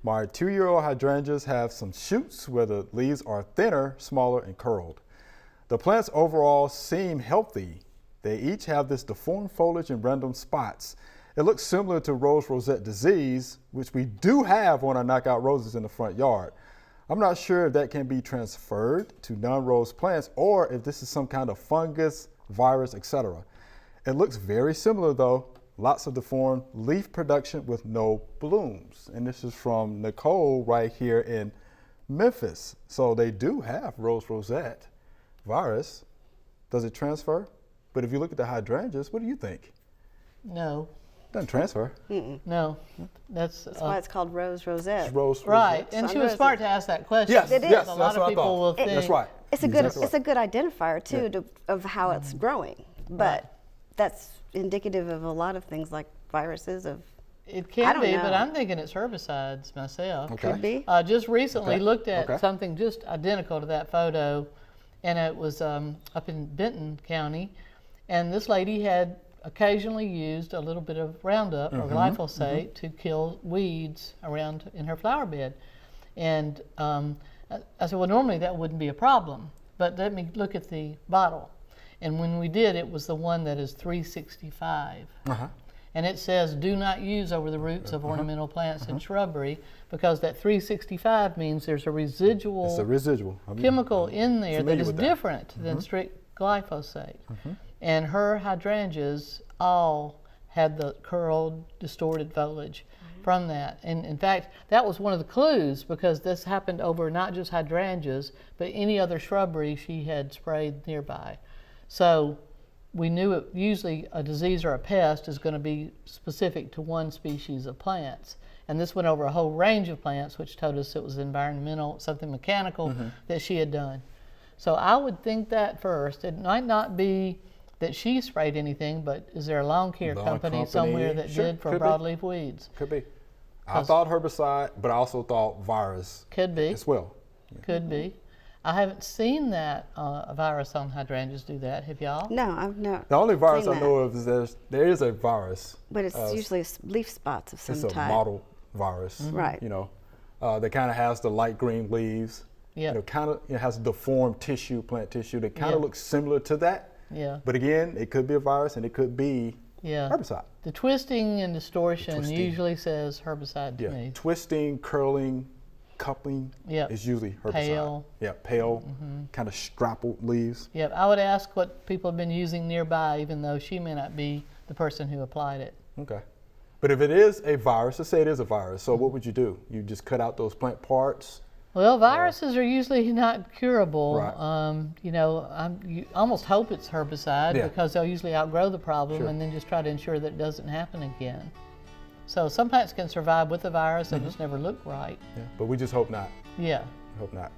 My 2-year-old hydrangeas have some shoots where the leaves are thinner, smaller, and curled. The plants overall seem healthy. They each have this deformed foliage and random spots. It looks similar to rose rosette disease, which we do have on our knockout roses in the front yard. I'm not sure if that can be transferred to non-rose plants or if this is some kind of fungus, virus, etc. It looks very similar though. Lots of deformed leaf production with no blooms. And this is from Nicole right here in Memphis. So they do have rose rosette virus. Does it transfer? But if you look at the hydrangeas, what do you think? No. Doesn't transfer. No. That's why it's called rose rosette. It's rose Right, rosette. and she was smart to ask that question. Yes, It is. yes, A lot that's of what I people thought. will think. That's right. It's a good Exactly it's a good identifier too of how it's growing. But that's indicative of a lot of things like viruses of It I can don't be, know. but I'm thinking it's herbicides myself. Okay. could be. Just recently Okay. looked at Okay. something just identical to that photo, and it was up in Benton County, and this lady had occasionally used a little bit of Roundup or glyphosate to kill weeds around in her flower bed. And I said, well, normally that wouldn't be a problem, but let me look at the bottle. And when we did, it was the one that is 365. And it says, do not use over the roots of ornamental plants and shrubbery, because that 365 means there's a residual, It's a residual. chemical in there that familiar is with that. different than strict glyphosate. And her hydrangeas all had the curled, distorted foliage from that. And in fact, that was one of the clues, because this happened over not just hydrangeas, but any other shrubbery she had sprayed nearby. So we knew it, usually a disease or a pest is going to be specific to one species of plants. And this went over a whole range of plants, which told us it was environmental, something mechanical that she had done. So I would think that first. It might not be that she sprayed anything, but is there a lawn care company somewhere that Sure, did for could be. broadleaf weeds? Could be. I thought herbicide, but I also thought virus Could be, as well. could be. I haven't seen that virus on hydrangeas do that. Have y'all? No, I've not. The only virus seen I know of is there is a virus. But it's usually leaf spots of some It's a type. mottle virus. Right. You know, that kind of has the light green leaves. Yeah. You know, kind of has deformed tissue, plant tissue that kind Yeah. of looks similar to that. Yeah. But again, it could be a virus and it could be herbicide. The twisting and distortion Twisting. usually says herbicide to me. Twisting, curling, coupling Yep. is usually herbicide. Pale. Yeah, pale, kind of strappled leaves. Yep, I would ask what people have been using nearby, even though she may not be the person who applied it. Okay. But if it is a virus, let's say it is a virus, so what would you do? You just cut out those plant parts? Well, viruses are usually not curable. Right. You know, you almost hope it's herbicide because they'll usually outgrow the problem and then just try to ensure that it doesn't happen again. So some plants can survive with the virus, they just never look right. Yeah. But we just hope not. Yeah. Hope not.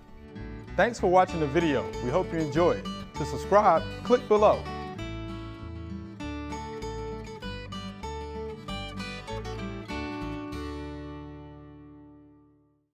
Thanks for watching the video. We hope you enjoyed. To subscribe, click below.